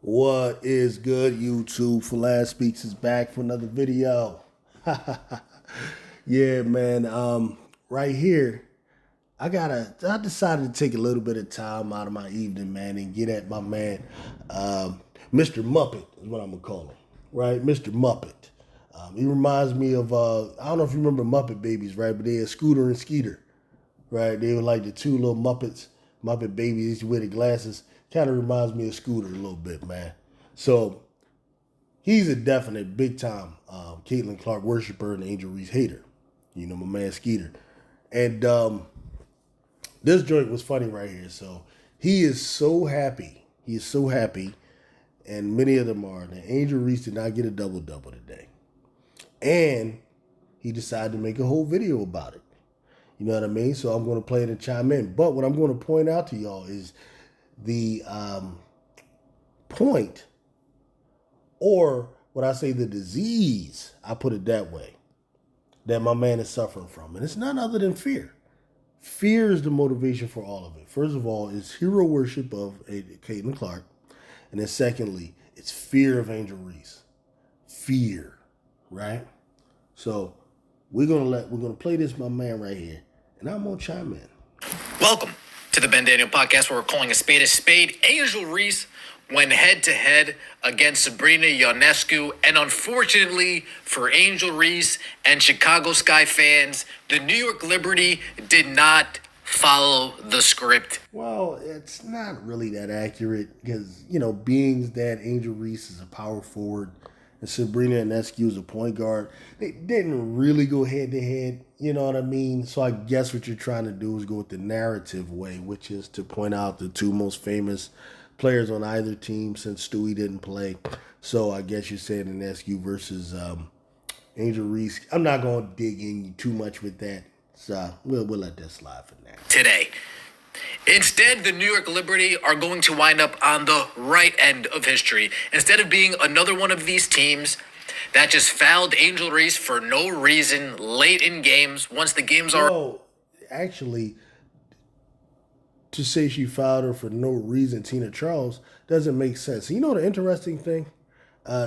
What is good, YouTube? For Last Speaks is back for another video. Yeah, man. Right here, I decided to take a little bit of time out of my evening, man, and get at my man, Mr. Muppet is what I'm gonna call him, right? Mr. Muppet. He reminds me of I don't know if you remember Muppet Babies, right? But they had Scooter and Skeeter, right? They were like the two little Muppet Babies. They used to wear the glasses. Kind of reminds me of Scooter a little bit, man. So he's a definite big time Caitlin Clark worshiper and Angel Reese hater. You know, my man Skeeter. And this joint was funny right here. So he is so happy. He is so happy. And many of them are that Angel Reese did not get a double-double today. And he decided to make a whole video about it. You know what I mean? So I'm going to play it and chime in. But what I'm going to point out to y'all is the point, or what I say, the disease, I put it that way, that my man is suffering from. And it's none other than fear. Fear is the motivation for all of it. First of all, it's hero worship of Caitlin Clark. And then secondly, it's fear of Angel Reese. Fear, right? So we're gonna play this, my man, right here, and I'm gonna chime in. Welcome to the Ben Daniel podcast, where we're calling a spade. Angel Reese went head-to-head against Sabrina Ionescu, and unfortunately for Angel Reese and Chicago Sky fans, the New York Liberty did not follow the script. Well, it's not really that accurate because, you know, being that Angel Reese is a power forward and Sabrina Ionescu is a point guard, they didn't really go head-to-head, you know what I mean? So I guess what you're trying to do is go with the narrative way, which is to point out the two most famous players on either team since Stewie didn't play. So I guess you're saying Ionescu versus Angel Reese. I'm not going to dig in too much with that. So we'll let that slide for now. Today. Instead, the New York Liberty are going to wind up on the right end of history. Instead of being another one of these teams that just fouled Angel Reese for no reason late in games, once the games are... Well, actually, to say she fouled her for no reason, Tina Charles, doesn't make sense. You know the interesting thing?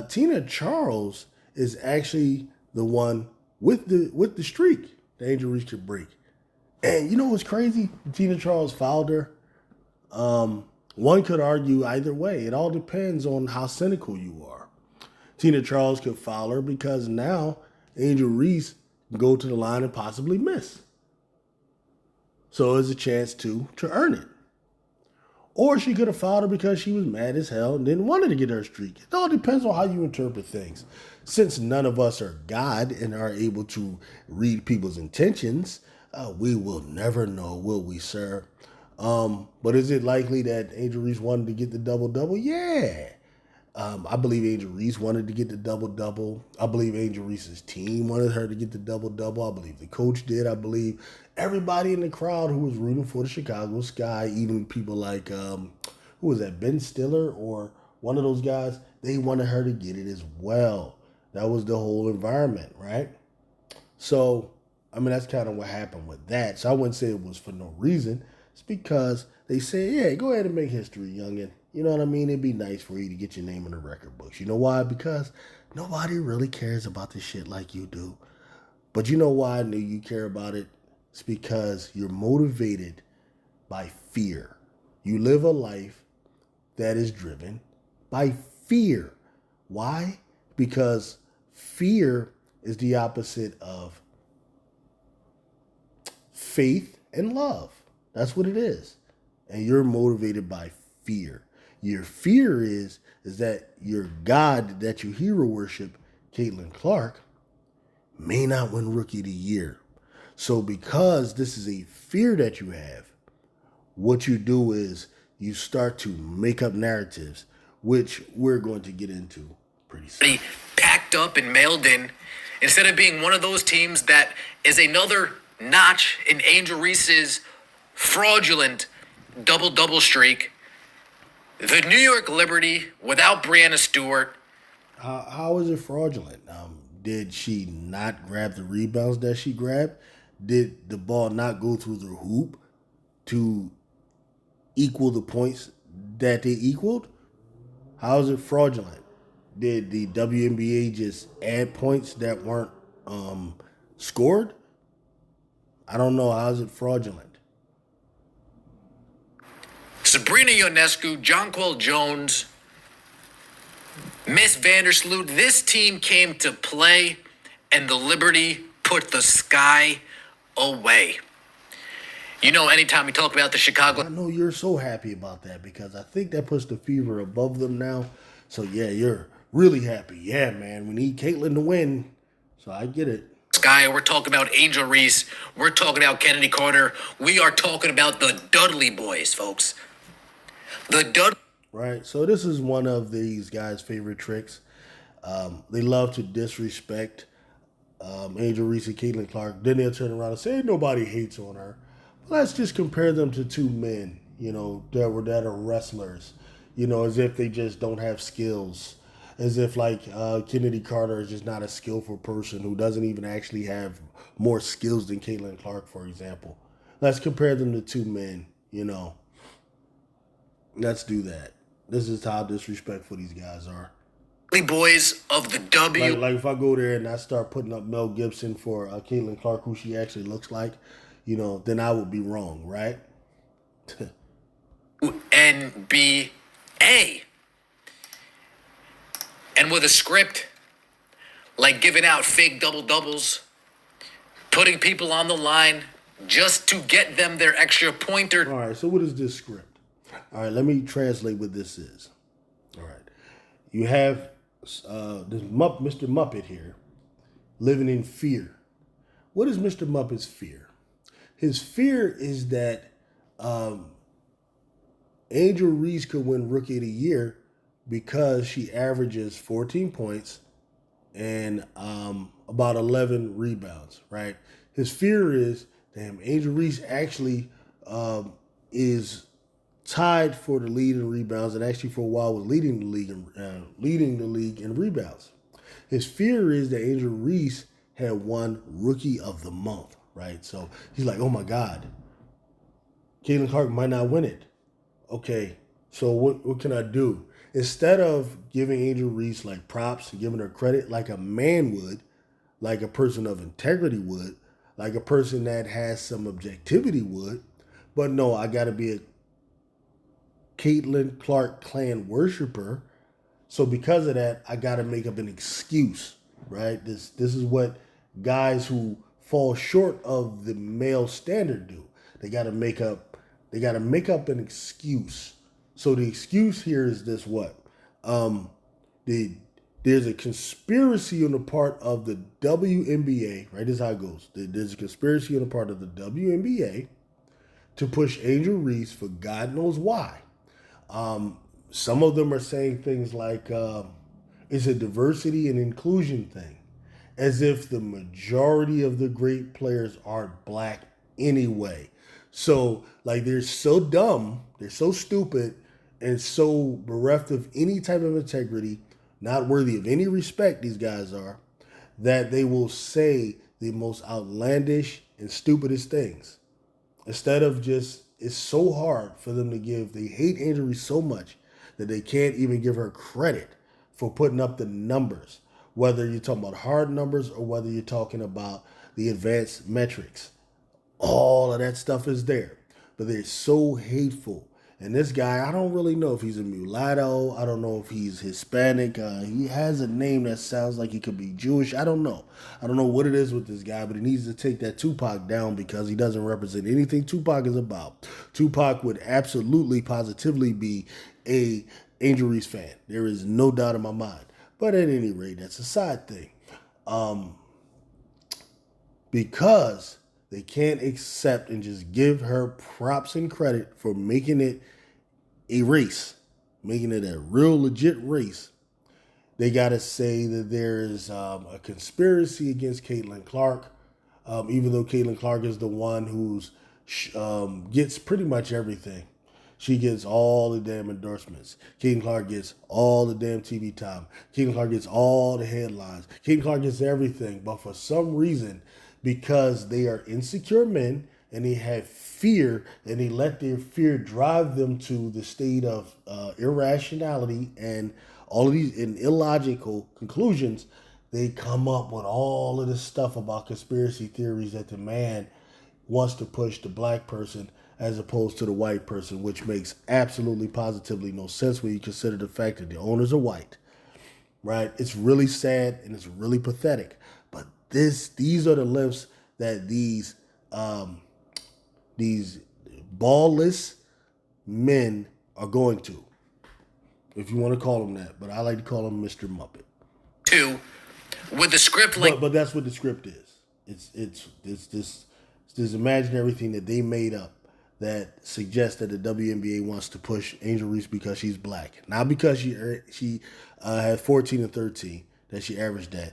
Tina Charles is actually the one with the streak that Angel Reese could break. And you know what's crazy? Tina Charles fouled her. One could argue either way. It all depends on how cynical you are. Tina Charles could foul her because now Angel Reese can go to the line and possibly miss. So there's a chance to earn it. Or she could have fouled her because she was mad as hell and didn't want her to get her streak. It all depends on how you interpret things. Since none of us are God and are able to read people's intentions, we will never know, will we, sir? But is it likely that Angel Reese wanted to get the double-double? Yeah. I believe Angel Reese wanted to get the double-double. I believe Angel Reese's team wanted her to get the double-double. I believe the coach did. I believe everybody in the crowd who was rooting for the Chicago Sky, even people like, who was that, Ben Stiller or one of those guys, they wanted her to get it as well. That was the whole environment, right? So, I mean, that's kind of what happened with that. So I wouldn't say it was for no reason. It's because they say, yeah, go ahead and make history, youngin'. You know what I mean? It'd be nice for you to get your name in the record books. You know why? Because nobody really cares about this shit like you do. But you know why I knew you care about it? It's because you're motivated by fear. You live a life that is driven by fear. Why? Because fear is the opposite of faith and love. That's what it is. And you're motivated by fear. Your fear is that your God that you hero worship, Caitlin Clark, may not win Rookie of the Year. So because this is a fear that you have, what you do is you start to make up narratives, which we're going to get into pretty soon. Packed up and mailed in, instead of being one of those teams that is another notch in Angel Reese's fraudulent double-double streak. The New York Liberty, without Breanna Stewart. How is it fraudulent? Did she not grab the rebounds that she grabbed? Did the ball not go through the hoop to equal the points that they equaled? How is it fraudulent? Did the WNBA just add points that weren't scored? I don't know. How is it fraudulent? Sabrina Ionescu, Jonquil Jones, Miss Vandersloot, this team came to play, and the Liberty put the sky away. You know, anytime we talk about the Chicago... I know you're so happy about that because I think that puts the Fever above them now. So, yeah, you're really happy. Yeah, man, we need Caitlin to win. So I get it. Sky, we're talking about Angel Reese. We're talking about Kennedy Carter. We are talking about the Dudley boys, folks. Right, so this is one of these guys' favorite tricks. They love to disrespect Angel Reese and Caitlin Clark. Then they'll turn around and say, nobody hates on her. But let's just compare them to two men, that are wrestlers, as if they just don't have skills. As if, Kennedy Carter is just not a skillful person who doesn't even actually have more skills than Caitlin Clark, for example. Let's compare them to two men, Let's do that. This is how disrespectful these guys are. Boys of the W. Like if I go there and I start putting up Mel Gibson for Caitlin Clark, who she actually looks like, then I would be wrong, right? NBA. And with a script, like giving out fake double-doubles, putting people on the line just to get them their extra pointer. All right, so what is this script? All right, let me translate what this is. All right. You have this Mr. Muppet here living in fear. What is Mr. Muppet's fear? His fear is that Angel Reese could win Rookie of the Year because she averages 14 points and about 11 rebounds, right? His fear is, damn, Angel Reese actually is tied for the lead in rebounds and actually for a while was leading the league in rebounds. His fear is that Angel Reese had won Rookie of the Month, right? So he's like, oh my God, Caitlin Clark might not win it. Okay, so what can I do? Instead of giving Angel Reese props and giving her credit like a man would, like a person of integrity would, like a person that has some objectivity would, but no, I got to be a Caitlin Clark clan worshiper. So because of that, I got to make up an excuse, right? This is what guys who fall short of the male standard do. They got to make up an excuse. So the excuse here is this: what? There's a conspiracy on the part of the WNBA, right? This is how it goes. There's a conspiracy on the part of the WNBA to push Angel Reese for God knows why. Some of them are saying things like it's a diversity and inclusion thing, as if the majority of the great players aren't black anyway. So they're so dumb, they're so stupid, and so bereft of any type of integrity, not worthy of any respect, these guys are, that they will say the most outlandish and stupidest things. Instead of just, it's so hard for them to they hate Angel Reese so much that they can't even give her credit for putting up the numbers, whether you're talking about hard numbers or whether you're talking about the advanced metrics. All of that stuff is there, but they're so hateful. And this guy, I don't really know if he's a mulatto. I don't know if he's Hispanic. He has a name that sounds like he could be Jewish. I don't know. I don't know what it is with this guy, but he needs to take that Tupac down because he doesn't represent anything Tupac is about. Tupac would absolutely, positively be a Angel Reese fan. There is no doubt in my mind. But at any rate, that's a side thing. Because they can't accept and just give her props and credit for making it a race, making it a real legit race. They got to say that there is a conspiracy against Caitlin Clark, even though Caitlin Clark is the one who's gets pretty much everything. She gets all the damn endorsements. Caitlin Clark gets all the damn TV time. Caitlin Clark gets all the headlines. Caitlin Clark gets everything. But for some reason, because they are insecure men and they have fear, and they let their fear drive them to the state of irrationality and all of these illogical conclusions. They come up with all of this stuff about conspiracy theories that the man wants to push the black person as opposed to the white person, which makes absolutely positively no sense when you consider the fact that the owners are white, right? It's really sad and it's really pathetic. But these are the lengths that these ballless men are going to, if you want to call them that. But I like to call him Mr. Muppet. Two, with the script like, but that's what the script is. It's this imaginary thing that they made up that suggests that the WNBA wants to push Angel Reese because she's black, not because she had 14 and 13 that she averaged that,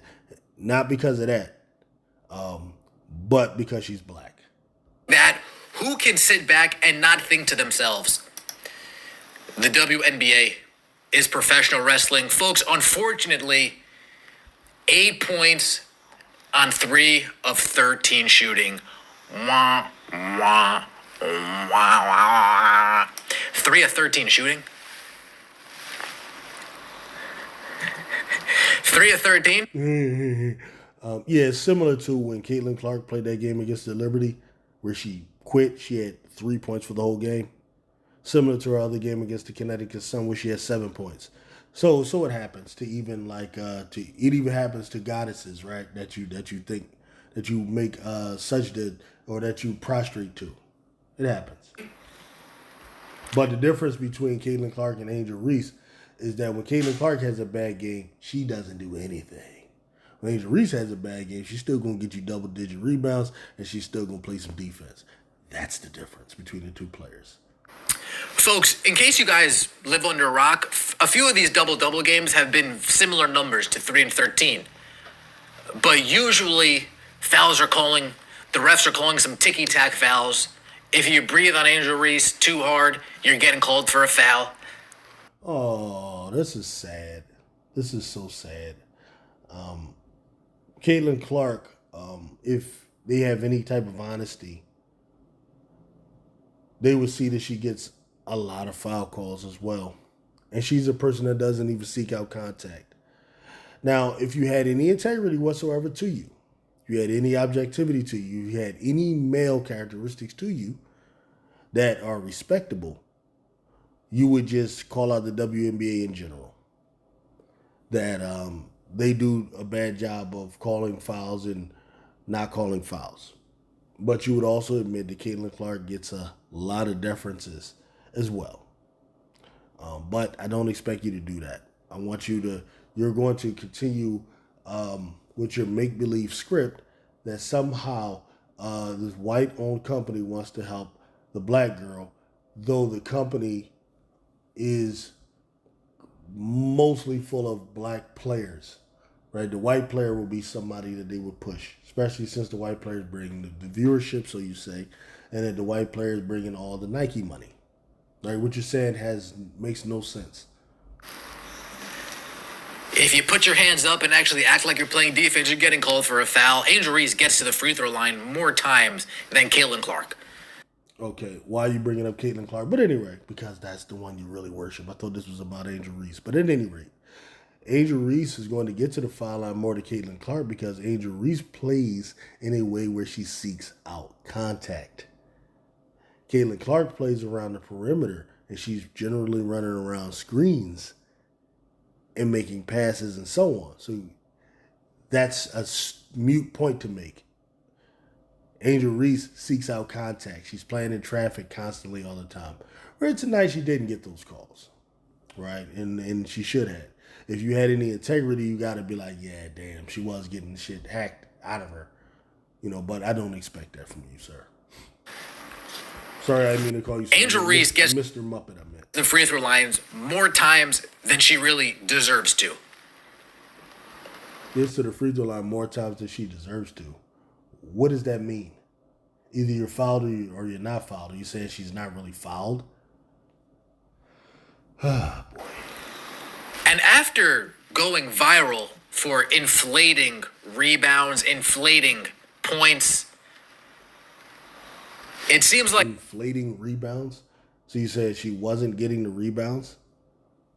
not because of that, but because she's black. That who can sit back and not think to themselves, the WNBA is professional wrestling, folks. Unfortunately, 8 points on 3 of 13 shooting. Wah, wah, wah, wah. 3 of 13 shooting? 3 of 13? Yeah, it's similar to when Caitlin Clark played that game against the Liberty, where she quit. She had 3 points for the whole game. Similar to her other game against the Connecticut Sun, where she had 7 points. So it happens to even it even happens to goddesses, right? That you think that you make or that you prostrate to. It happens. But the difference between Caitlin Clark and Angel Reese is that when Caitlin Clark has a bad game, she doesn't do anything. When Angel Reese has a bad game, she's still going to get you double-digit rebounds, and she's still going to play some defense. That's the difference between the two players. Folks, in case you guys live under a rock, a few of these double-double games have been similar numbers to 3 and 13. But usually, the refs are calling some ticky-tack fouls. If you breathe on Angel Reese too hard, you're getting called for a foul. Oh, this is sad. This is so sad. Caitlin Clark, if they have any type of honesty, they would see that she gets a lot of foul calls as well. And she's a person that doesn't even seek out contact. Now, if you had any integrity whatsoever to you, you had any objectivity to you, you had any male characteristics to you that are respectable, you would just call out the WNBA in general. That they do a bad job of calling fouls and not calling fouls. But you would also admit that Caitlin Clark gets a lot of deferences as well. But I don't expect you to do that. I want you're going to continue with your make-believe script that somehow this white-owned company wants to help the black girl, though the company is mostly full of black players, right? The white player will be somebody that they would push, especially since the white players bring the viewership, so you say, and that the white players bringing all the Nike money. Right? What you're saying makes no sense. If you put your hands up and actually act like you're playing defense, you're getting called for a foul. Angel Reese gets to the free throw line more times than Caitlin Clark. Okay, why are you bringing up Caitlin Clark? But anyway, because that's the one you really worship. I thought this was about Angel Reese. But at any rate, Angel Reese is going to get to the foul line more than Caitlin Clark because Angel Reese plays in a way where she seeks out contact. Caitlin Clark plays around the perimeter, and she's generally running around screens and making passes and so on. So that's a mute point to make. Angel Reese seeks out contact. She's playing in traffic constantly all the time. Where tonight she didn't get those calls, right? And she should have. If you had any integrity, you got to be like, yeah, damn, she was getting shit hacked out of her. But I don't expect that from you, sir. Sorry, I didn't mean to call you Angel Reese gets Mr. Muppet, I meant. The free throw lines more times than she really deserves to. Gets to the free throw line more times than she deserves to. What does that mean? Either you're fouled or you're not fouled. Are you saying she's not really fouled? Ah, boy. And after going viral for inflating rebounds, inflating points, It seems like inflating rebounds. So you said she wasn't getting the rebounds.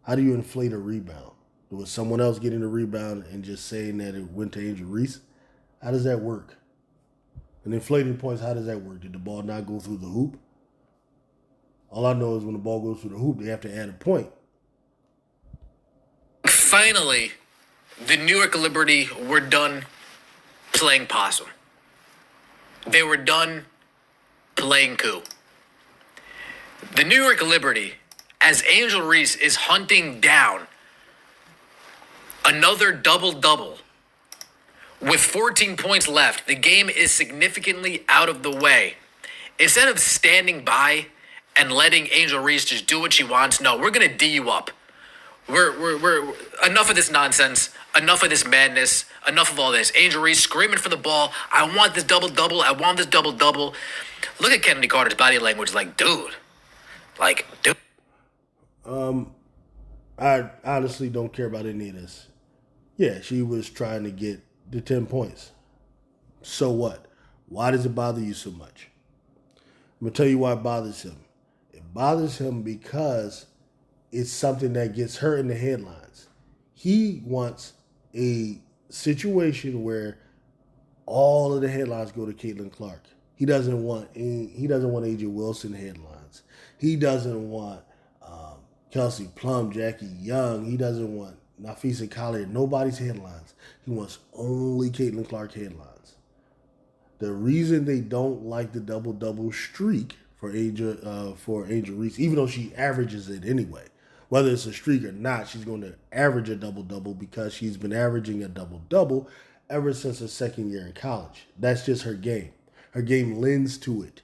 How do you inflate a rebound? Was someone else getting the rebound and just saying that it went to Angel Reese? How does that work? And inflating points, how does that work? Did the ball not go through the hoop? All I know is when the ball goes through the hoop, they have to add a point. finally the New York Liberty were done playing possum. They were done playing coup. The New York Liberty, as Angel Reese is hunting down another double-double with 14 points left, the game is significantly out of the way. Instead of standing by and letting Angel Reese just do what she wants, no, we're gonna D you up. We're enough of this nonsense, enough of this madness, enough of all this. Angel Reese screaming for the ball. I want this double-double. I want this double-double. Look at Kennedy Carter's body language, like, dude. I honestly don't care about any of this. Yeah, she was trying to get the 10 points. So what? Why does it bother you so much? I'm going to tell you why it bothers him. It bothers him because it's something that gets her in the headlines. He wants a situation where all of the headlines go to Caitlin Clark. He doesn't want AJ Wilson headlines. He doesn't want Kelsey Plum, Jackie Young. He doesn't want Nafisa Collier. Nobody's headlines. He wants only Caitlin Clark headlines. The reason they don't like the double-double streak for Angel Reese, even though she averages it anyway, whether it's a streak or not, she's going to average a double-double because she's been averaging a double-double ever since her second year in college. That's just her game. Her game lends to it.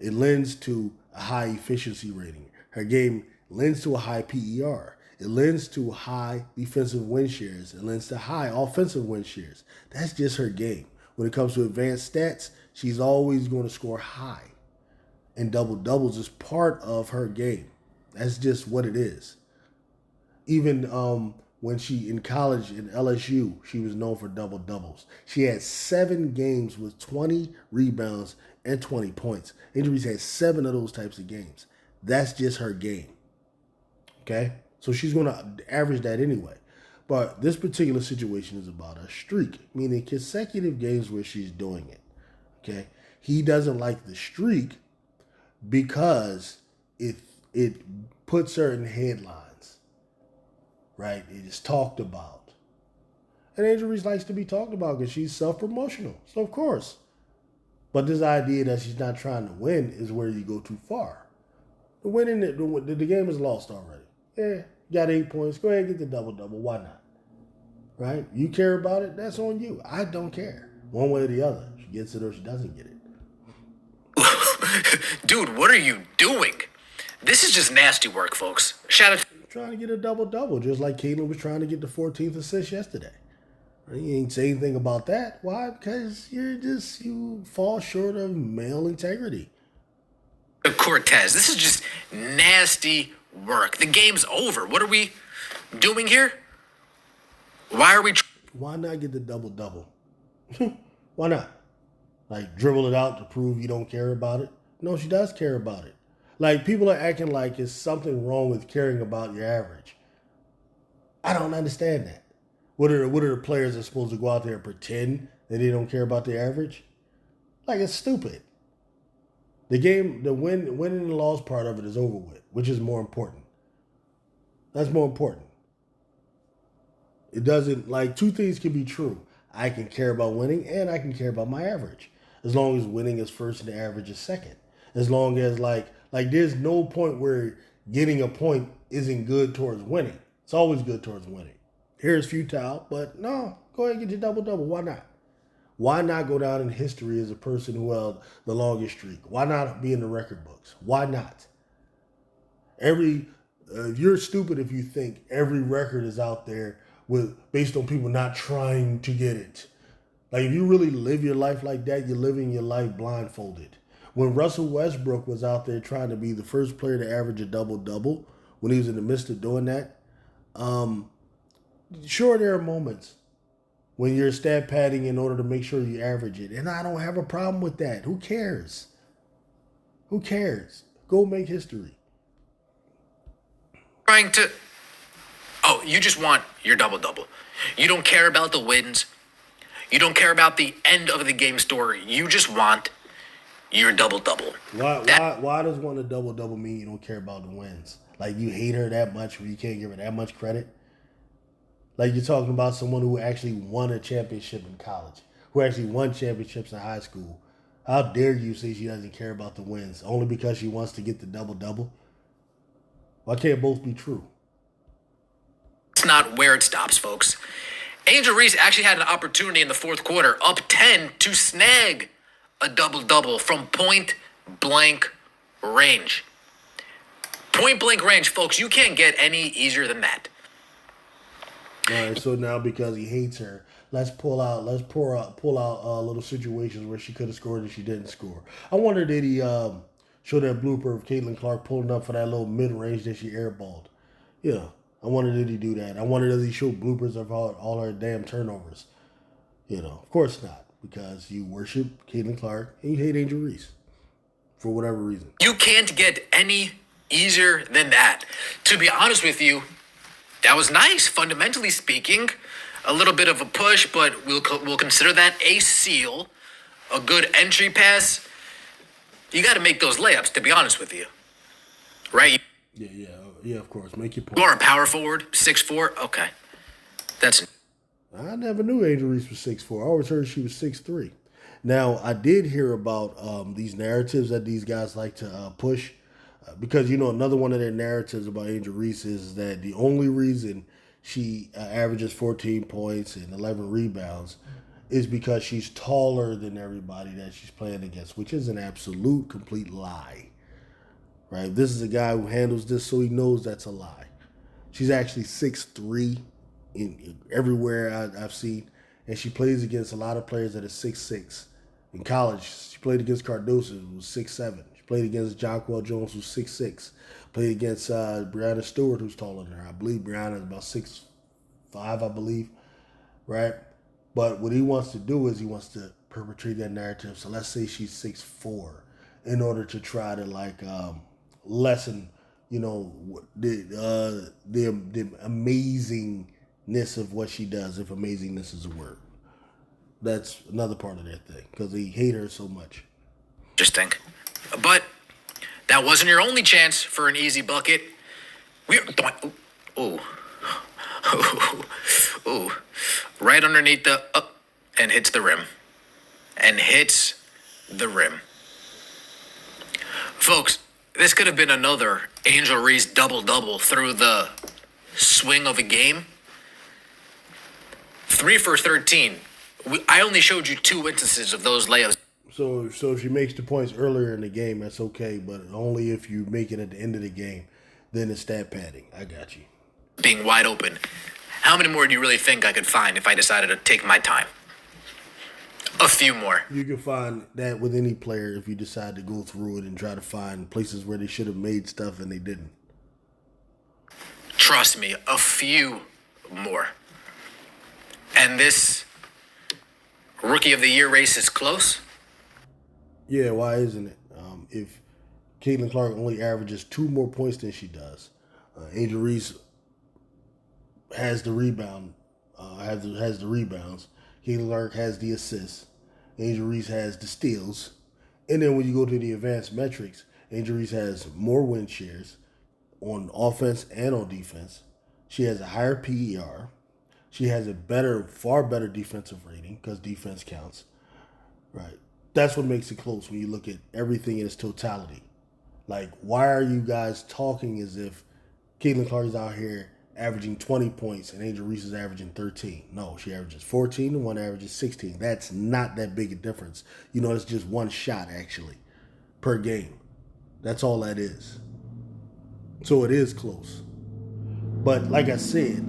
It lends to a high efficiency rating. Her game lends to a high PER. It lends to high defensive win shares. It lends to high offensive win shares. That's just her game. When it comes to advanced stats, she's always going to score high. And double-doubles is part of her game. That's just what it is. Even when she in college in LSU, she was known for double-doubles. She had 7 games with 20 rebounds and 20 points. Angel Reese had 7 of those types of games. That's just her game. Okay? So she's going to average that anyway. But this particular situation is about a streak, meaning consecutive games where she's doing it. Okay? He doesn't like the streak because it puts her in headlines. Right? It is talked about. And Angel Reese likes to be talked about because she's self-promotional. So, of course. But this idea that she's not trying to win is where you go too far. The game is lost already. Yeah, got 8 points. Go ahead and get the double-double. Why not? Right? You care about it? That's on you. I don't care. One way or the other. She gets it or she doesn't get it. Dude, what are you doing? This is just nasty work, folks. Shout out. Trying to get a double-double, just like Caitlin was trying to get the 14th assist yesterday. You ain't say anything about that. Why? Because you fall short of male integrity. Cortez, this is just nasty work. The game's over. What are we doing here? Why are we... Why not get the double-double? Why not? Like, dribble it out to prove you don't care about it? No, she does care about it. Like, people are acting like it's something wrong with caring about your average. I don't understand that. What are the players that are supposed to go out there and pretend that they don't care about their average? Like, it's stupid. The game, the win and the loss part of it is over with, which is more important. That's more important. It doesn't, like, two things can be true. I can care about winning and I can care about my average. As long as winning is first and the average is second. As long as, like there's no point where getting a point isn't good towards winning. It's always good towards winning. Here's futile, but no, go ahead and get your double-double. Why not? Why not go down in history as a person who held the longest streak? Why not be in the record books? Why not? You're stupid if you think every record is out there based on people not trying to get it. Like, if you really live your life like that, you're living your life blindfolded. When Russell Westbrook was out there trying to be the first player to average a double-double, when he was in the midst of doing that, sure, there are moments when you're stat padding in order to make sure you average it. And I don't have a problem with that. Who cares? Who cares? Go make history. Trying to. Oh, you just want your double-double. You don't care about the wins. You don't care about the end of the game story. You just want your double-double. Why does one a double mean you don't care about the wins? Like you hate her that much where you can't give her that much credit? Like you're talking about someone who actually won a championship in college, who actually won championships in high school. How dare you say she doesn't care about the wins only because she wants to get the double-double? Why can't both be true? That's not where it stops, folks. Angel Reese actually had an opportunity in the fourth quarter, up 10, to snag a double-double from point-blank range. Point-blank range, folks, you can't get any easier than that. All right, so now because he hates her, let's pull out little situations where she could have scored and she didn't score. I wonder did he show that blooper of Caitlin Clark pulling up for that little mid-range that she airballed. Yeah, I wonder did he do that. I wonder does he show bloopers of all her damn turnovers. Of course not, because you worship Caitlin Clark and you hate Angel Reese for whatever reason. You can't get any easier than that. To be honest with you, that was nice, fundamentally speaking. A little bit of a push, but we'll consider that a seal. A good entry pass. You got to make those layups, to be honest with you. Right? Yeah, of course. Make your point. You are a power forward, 6'4". Okay. That's... I never knew Angel Reese was 6'4". I always heard she was 6'3". Now, I did hear about these narratives that these guys like to push. Because, another one of their narratives about Angel Reese is that the only reason she averages 14 points and 11 rebounds is because she's taller than everybody that she's playing against, which is an absolute, complete lie. Right? This is a guy who handles this, so he knows that's a lie. She's actually 6'3" in everywhere I've seen, and she plays against a lot of players that are 6'6". In college, she played against Cardoso, who was 6'7". Played against Jonquel Jones, who's 6'6". Played against Brianna Stewart, who's taller than her. I believe Brianna is about 6'5", I believe. Right? But what he wants to do is he wants to perpetrate that narrative. So let's say she's 6'4", in order to try to lessen, the amazingness of what she does, if amazingness is a word. That's another part of that thing, because they hate her so much. Interesting. But that wasn't your only chance for an easy bucket. Ooh. Right underneath and hits the rim. Folks, this could have been another Angel Reese double-double through the swing of a game. 3 for 13. I only showed you 2 instances of those layups. So if she makes the points earlier in the game, that's okay, but only if you make it at the end of the game, then it's stat padding. I got you. Being wide open. How many more do you really think I could find if I decided to take my time? A few more. You can find that with any player if you decide to go through it and try to find places where they should have made stuff and they didn't. Trust me, a few more. And this Rookie of the Year race is close. Yeah, why isn't it? If Caitlin Clark only averages 2 more points than she does, Angel Reese has the rebound, has the rebounds. Caitlin Clark has the assists. Angel Reese has the steals. And then when you go to the advanced metrics, Angel Reese has more win shares on offense and on defense. She has a higher PER. She has a far better defensive rating because defense counts. Right. That's what makes it close when you look at everything in its totality. Like, why are you guys talking as if Caitlin Clark is out here averaging 20 points and Angel Reese is averaging 13? No, she averages 14 and one averages 16. That's not that big a difference. It's just one shot, actually, per game. That's all that is. So it is close. But like I said,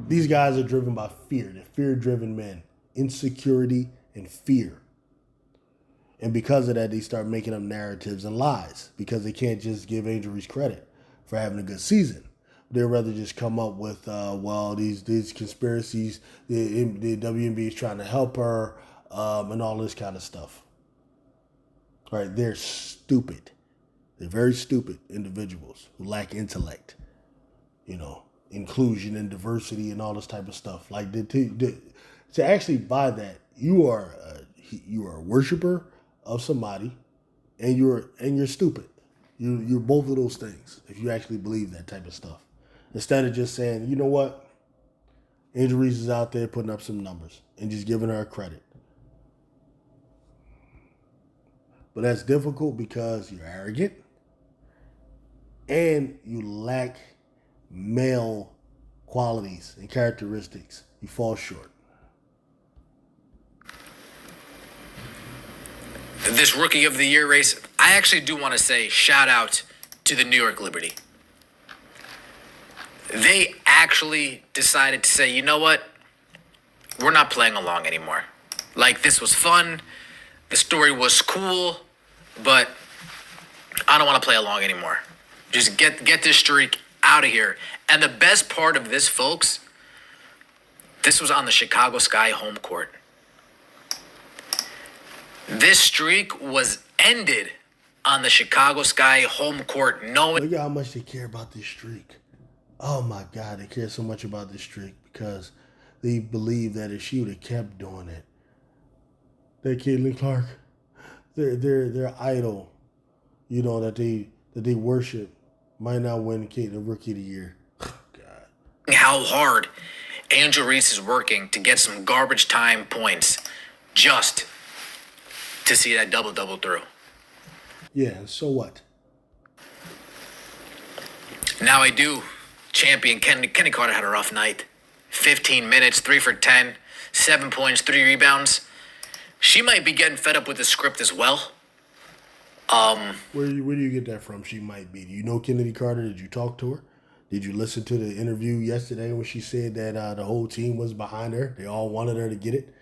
these guys are driven by fear. They're fear-driven men. Insecurity and fear. And because of that, they start making up narratives and lies because they can't just give Angel Reese credit for having a good season. They'd rather just come up with, these conspiracies, the WNBA is trying to help her, and all this kind of stuff. Right? They're stupid. They're very stupid individuals who lack intellect. You know, inclusion and diversity and all this type of stuff. Like to actually buy that, you are a worshiper of somebody, and you're stupid. You're both of those things if you actually believe that type of stuff. Instead of just saying, you know what, Angel Reese is out there putting up some numbers and just giving her credit. But that's difficult because you're arrogant and you lack male qualities and characteristics. You fall short. This Rookie of the Year race, I actually do want to say shout out to the New York Liberty. They actually decided to say, you know what? We're not playing along anymore. Like, this was fun. The story was cool, but I don't want to play along anymore. Just get this streak out of here. And the best part of this, folks, this was on the Chicago Sky home court. This streak was ended on the Chicago Sky home court. Look at how much they care about this streak. Oh my God, they care so much about this streak because they believe that if she would have kept doing it, that Caitlin Clark, their idol, you know, that they worship, might not win the Rookie of the Year. God. How hard Angel Reese is working to get some garbage time points just to see that double-double through. Yeah, so what? Now I do. Champion Kenny Carter had a rough night. 15 minutes, 3 for 10, 7 points, 3 rebounds. She might be getting fed up with the script as well. Where do you get that from? She might be. Do you know Kennedy Carter? Did you talk to her? Did you listen to the interview yesterday when she said that the whole team was behind her? They all wanted her to get it.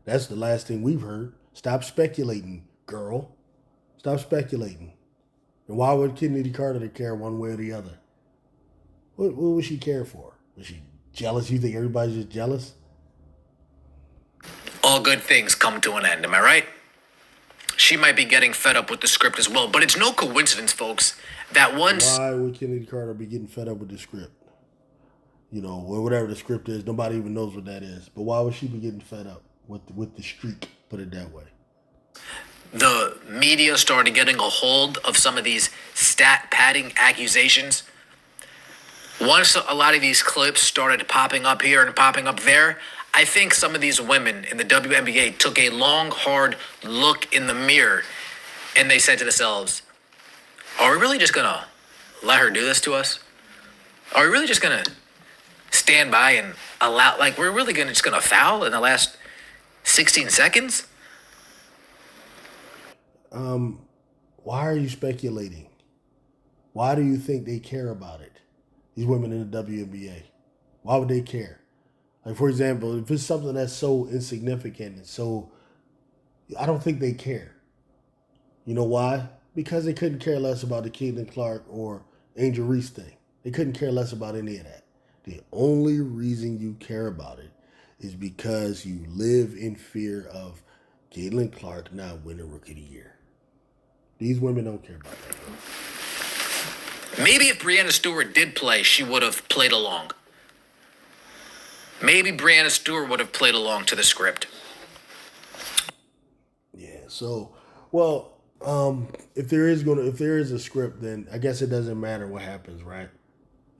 That's the last thing we've heard. Stop speculating, girl. Stop speculating. And why would Kennedy Carter care one way or the other? What would she care for? Was she jealous? You think everybody's just jealous? All good things come to an end, am I right? She might be getting fed up with the script as well, but it's no coincidence, folks, that once... Why would Kennedy Carter be getting fed up with the script? You know, whatever the script is, nobody even knows what that is. But why would she be getting fed up with the streak, put it that way? The media started getting a hold of some of these stat padding accusations. Once a lot of these clips started popping up here and popping up there, I think some of these women in the WNBA took a long, hard look in the mirror and they said to themselves, are we really just going to let her do this to us? Are we really just going to stand by and allow, like, we're really just going to foul in the last 16 seconds? Why are you speculating? Why do you think they care about it? These women in the WNBA. Why would they care? Like, for example, if it's something that's so insignificant and so, I don't think they care. You know why? Because they couldn't care less about the Caitlin Clark or Angel Reese thing. They couldn't care less about any of that. The only reason you care about it is because you live in fear of Caitlin Clark not winning Rookie of the Year. These women don't care about that, bro. Maybe if Breanna Stewart did play, she would have played along. Maybe Breanna Stewart would have played along to the script. Yeah, so, well, if there is a script, then I guess it doesn't matter what happens, right?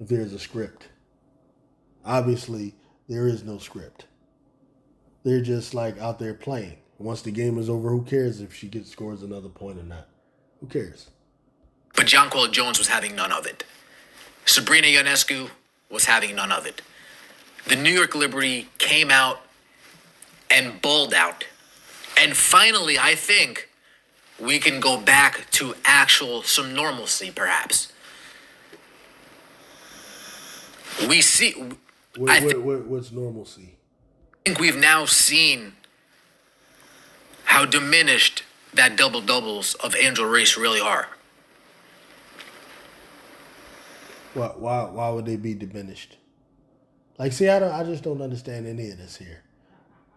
If there is a script. Obviously, there is no script. They're just like out there playing. Once the game is over, who cares if she scores another point or not? Who cares? But Jonquel Jones was having none of it. Sabrina Ionescu was having none of it. The New York Liberty came out and balled out. And finally, I think we can go back to some normalcy, perhaps. We see... What's normalcy? I think we've now seen how diminished that double-doubles of Angel Reese really are. Why would they be diminished? Like, see, I just don't understand any of this here.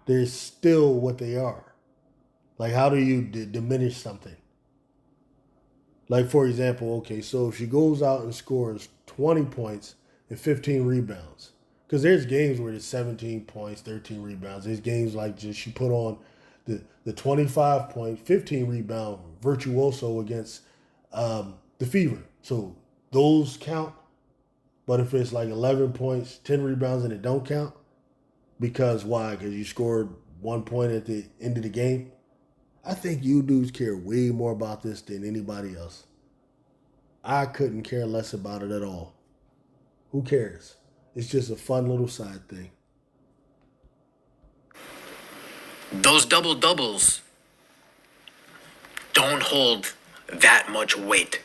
They're still what they are. Like, how do you diminish something? Like, for example, okay, so if she goes out and scores 20 points and 15 rebounds, because there's games where it's 17 points, 13 rebounds. There's games like just she put on the 25 point, 15 rebound virtuoso against the Fever. So those count. But if it's like 11 points, 10 rebounds, and it don't count, because why? Because you scored 1 point at the end of the game. I think you dudes care way more about this than anybody else. I couldn't care less about it at all. Who cares? It's just a fun little side thing. Those double doubles don't hold that much weight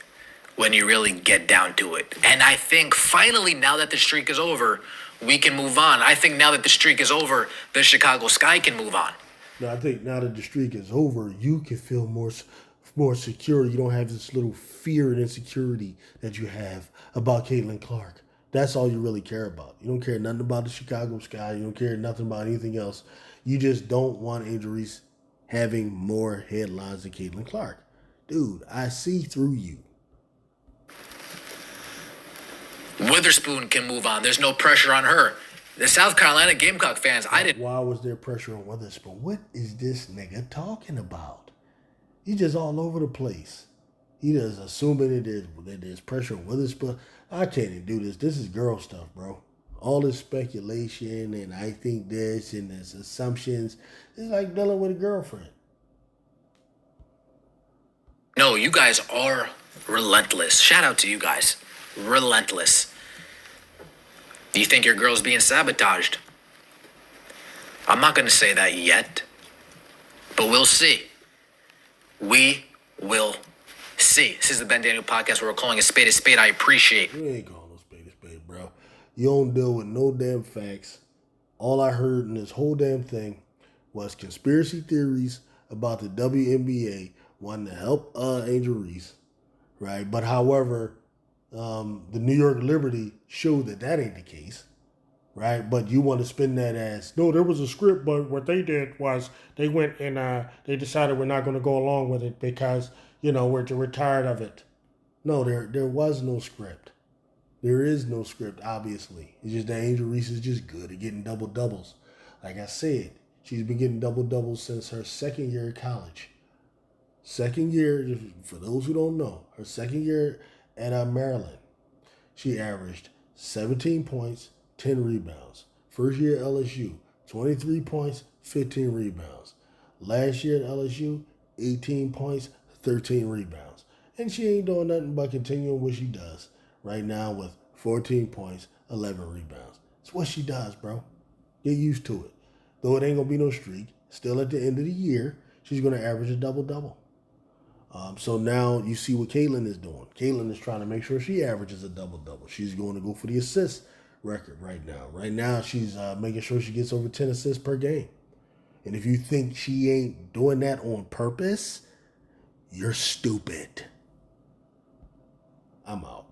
when you really get down to it. And I think finally, now that the streak is over, we can move on. I think now that the streak is over, the Chicago Sky can move on. Now I think now that the streak is over, you can feel more secure. You don't have this little fear and insecurity that you have about Caitlin Clark. That's all you really care about. You don't care nothing about the Chicago Sky. You don't care nothing about anything else. You just don't want Angel Reese having more headlines than Caitlin Clark. Dude, I see through you. Witherspoon can move on. There's no pressure on her. The South Carolina Gamecock fans, I didn't. Why was there pressure on Witherspoon? What is this nigga talking about? He's just all over the place. He just assuming that there's pressure on Witherspoon. I can't even do this. This is girl stuff, bro. All this speculation and I think this and this assumptions. It's like dealing with a girlfriend. No, you guys are relentless. Shout out to you guys. Relentless. Do you think your girl's being sabotaged? I'm not going to say that yet, but we'll see. We will see. This is the Ben Daniel podcast where we're calling a spade a spade. I appreciate. You ain't calling a spade, bro. You don't deal with no damn facts. All I heard in this whole damn thing was conspiracy theories about the WNBA wanting to help Angel Reese, right? But however, the New York Liberty showed that ain't the case, right? But you want to spin that as, no, there was a script, but what they did was they went and they decided we're not going to go along with it because, we're tired of it. No, there was no script. There is no script, obviously. It's just that Angel Reese is just good at getting double doubles. Like I said, she's been getting double doubles since her second year of college. Second year, for those who don't know, her second year at Maryland, she averaged 17 points, 10 rebounds. First year at LSU, 23 points, 15 rebounds. Last year at LSU, 18 points, 13 rebounds. And she ain't doing nothing but continuing what she does right now with 14 points, 11 rebounds. It's what she does, bro. Get used to it. Though it ain't going to be no streak, still at the end of the year, she's going to average a double-double. So now you see what Caitlin is doing. Caitlin is trying to make sure she averages a double-double. She's going to go for the assist record right now. Right now, she's making sure she gets over 10 assists per game. And if you think she ain't doing that on purpose, you're stupid. I'm out.